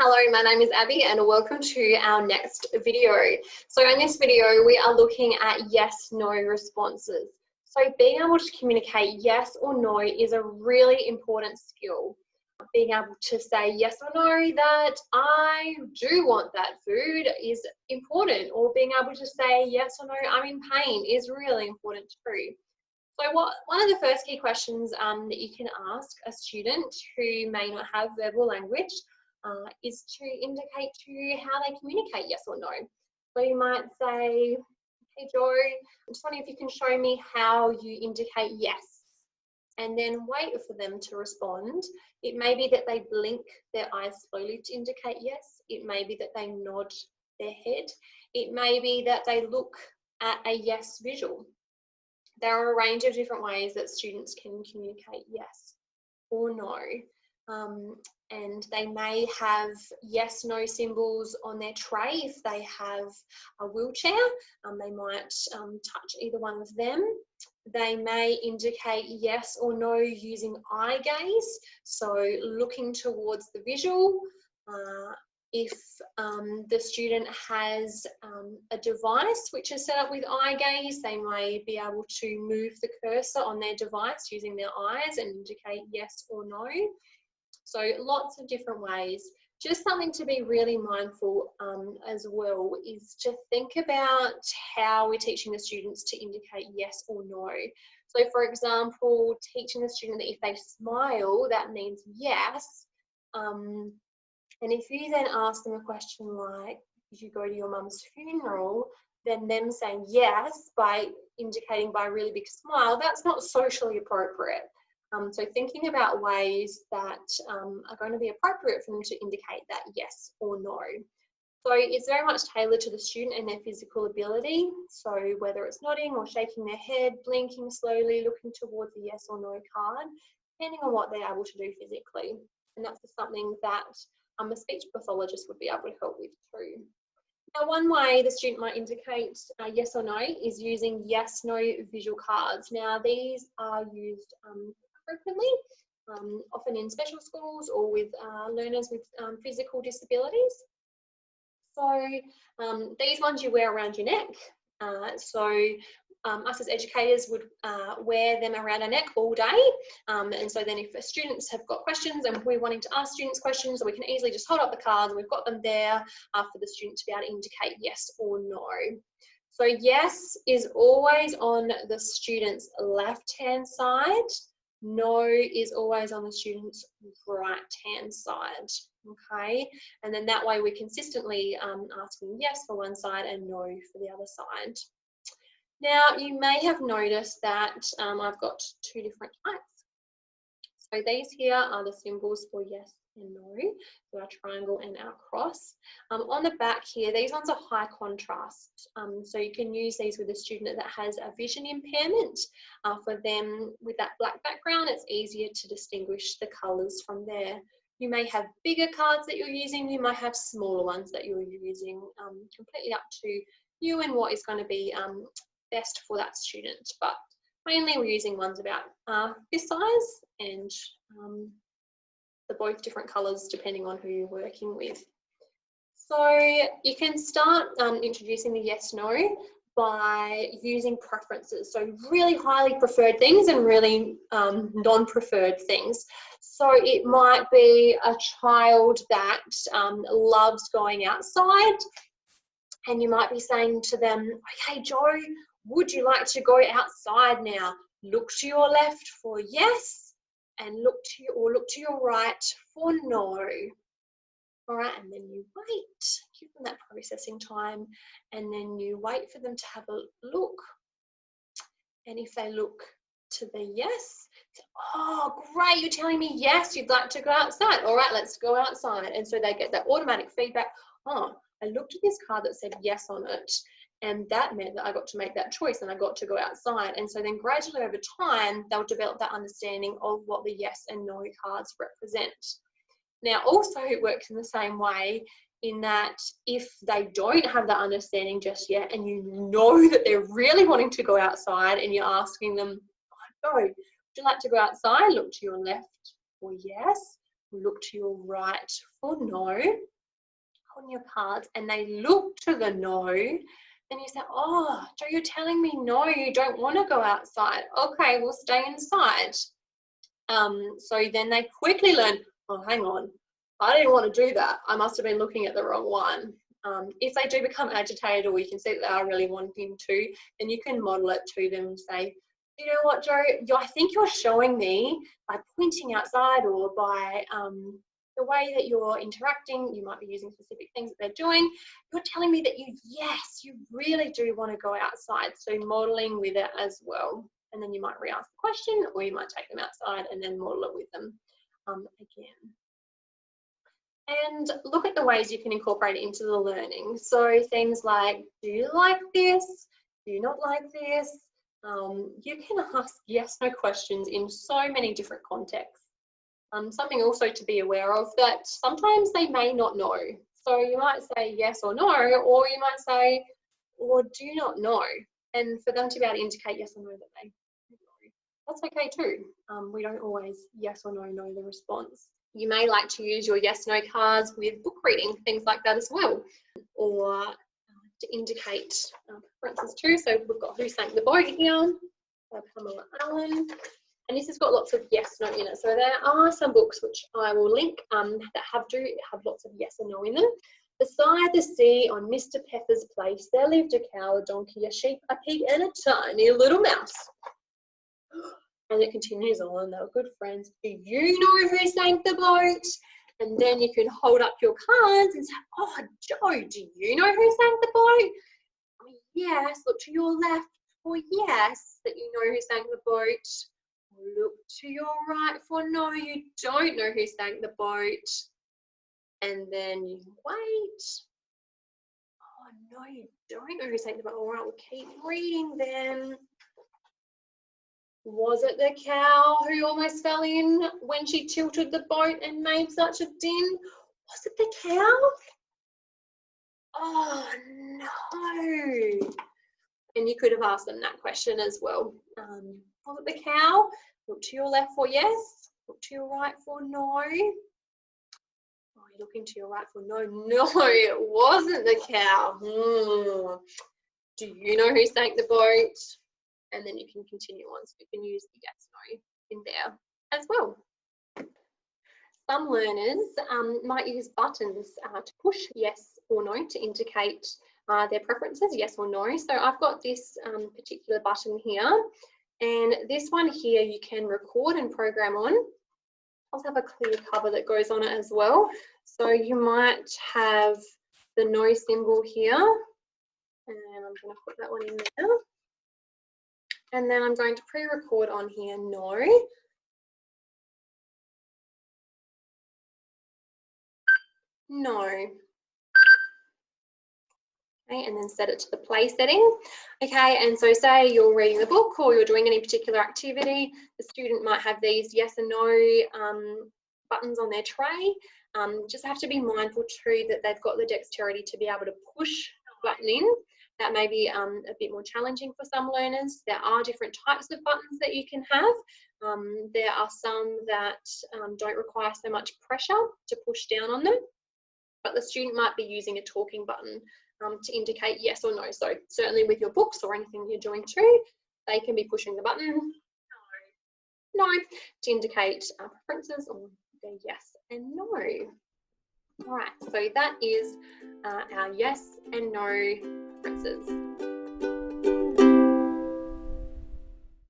Hello, my name is Abby and welcome to our next video. So in this video, we are looking at yes/no responses. So being able to communicate yes or no is a really important skill. Being able to say yes or no that I do want that food is important, or being able to say yes or no I'm in pain is really important too. So one of the first key questions that you can ask a student who may not have verbal language is to indicate to you how they communicate yes or no. So you might say, hey Joe, I'm just wondering if you can show me how you indicate yes, and then wait for them to respond. It may be that they blink their eyes slowly to indicate yes. It may be that they nod their head. It may be that they look at a yes visual. There are a range of different ways that students can communicate yes or no. And they may have yes/no symbols on their tray. If they have a wheelchair, they might touch either one of them. They may indicate yes or no using eye gaze, so looking towards the visual. If the student has a device which is set up with eye gaze, they may be able to move the cursor on their device using their eyes and indicate yes or no. So lots of different ways. Just something to be really mindful as well is to think about how we're teaching the students to indicate yes or no. So for example, teaching the student that if they smile, that means yes. And if you then ask them a question like, did you go to your mum's funeral? Then them saying yes by indicating by a really big smile, that's not socially appropriate. So thinking about ways that are going to be appropriate for them to indicate that yes or no. So it's very much tailored to the student and their physical ability. So whether it's nodding or shaking their head, blinking slowly, looking towards the yes or no card, depending on what they're able to do physically. And that's something that a speech pathologist would be able to help with too. Now, one way the student might indicate yes or no is using yes/no visual cards. Now, these are used frequently, often in special schools or with learners with physical disabilities. So these ones you wear around your neck. Us as educators would wear them around our neck all day. And so then if students have got questions and we're wanting to ask students questions, we can easily just hold up the cards and we've got them there for the student to be able to indicate yes or no. So yes is always on the student's left-hand side. No is always on the student's right-hand side, okay? And then that way we're consistently asking yes for one side and no for the other side. Now, you may have noticed that I've got two different types. So these here are the symbols for yes and no, so our triangle and our cross. On the back here, these ones are high contrast. So you can use these with a student that has a vision impairment. For them, with that black background, it's easier to distinguish the colours from there. You may have bigger cards that you're using, you might have smaller ones that you're using, completely up to you and what is going to be best for that student. But mainly we're using ones about this size, and they're both different colours depending on who you're working with. So you can start introducing the yes/no by using preferences. So really highly preferred things and really non-preferred things. So it might be a child that loves going outside, and you might be saying to them, okay, Joe, would you like to go outside now? Look to your left for yes, and look to your right for no. All right, and then you wait, give them that processing time, and then you wait for them to have a look. And if they look to the yes, oh, great, you're telling me yes, you'd like to go outside. All right, let's go outside. And so they get that automatic feedback. Oh, I looked at this card that said yes on it, and that meant that I got to make that choice and I got to go outside. And so then gradually over time, they'll develop that understanding of what the yes and no cards represent. Now, also it works in the same way in that if they don't have that understanding just yet, and you know that they're really wanting to go outside, and you're asking them, oh, no, would you like to go outside? Look to your left for yes. look to your right for no on your cards, and they look to the no, then you say, oh, Joe, you're telling me no, you don't want to go outside. Okay, we'll stay inside. So then they quickly learn, oh, hang on, I didn't want to do that. I must have been looking at the wrong one. If they do become agitated, or you can see that they are really wanting to, then you can model it to them and say, you know what, Joe, I think you're showing me by pointing outside, or by the way that you're interacting, you might be using specific things that they're doing, you're telling me that you really do want to go outside. So modeling with it as well. And then you might re-ask the question, or you might take them outside and then model it with them again. And look at the ways you can incorporate it into the learning. So things like, do you like this? Do you not like this? You can ask yes/no questions in so many different contexts. Something also to be aware of, that sometimes they may not know. So you might say yes or no, or you might say, or do not know. And for them to be able to indicate yes or no that they know, that's okay too. We don't always yes or no know the response. You may like to use your yes/no cards with book reading, things like that as well, or to indicate preferences too. So we've got Who Sank the Boat here by Pamela Allen, and this has got lots of yes/no in it. So there are some books which I will link that have lots of yes and no in them. Beside the sea on Mr. Pepper's place, there lived a cow, a donkey, a sheep, a pig, and a tiny little mouse. And it continues on. They were good friends. Do you know who sank the boat? And then you can hold up your cards and say, oh, Joe, do you know who sank the boat? Oh, yes. Look to your left for yes, that you know who sank the boat. Look to your right for no, you don't know who sank the boat. And then you wait. Oh, no, you don't know who sank the boat. All right, we'll keep reading then. Was it the cow who almost fell in when she tilted the boat and made such a din? Was it the cow? Oh, no. And you could have asked them that question as well. Was it the cow? Look to your left for yes. Look to your right for no. Oh, you're looking to your right for no. No, it wasn't the cow. Do you know who sank the boat? And then you can continue on, so you can use the yes, no in there as well. Some learners might use buttons to push yes or no to indicate their preferences, yes or no. So I've got this particular button here, and this one here you can record and program on. I also have a clear cover that goes on it as well. So you might have the no symbol here, and I'm going to put that one in there. And then I'm going to pre-record on here, no. No. Okay, and then set it to the play setting. Okay, and so say you're reading the book or you're doing any particular activity, the student might have these yes and no buttons on their tray. Just have to be mindful too that they've got the dexterity to be able to push the button in. That may be a bit more challenging for some learners. There are different types of buttons that you can have. There are some that don't require so much pressure to push down on them, but the student might be using a talking button to indicate yes or no. So certainly with your books or anything you're doing too, they can be pushing the button no to indicate preferences, or yes and no. All right, so that is our yes and no preferences.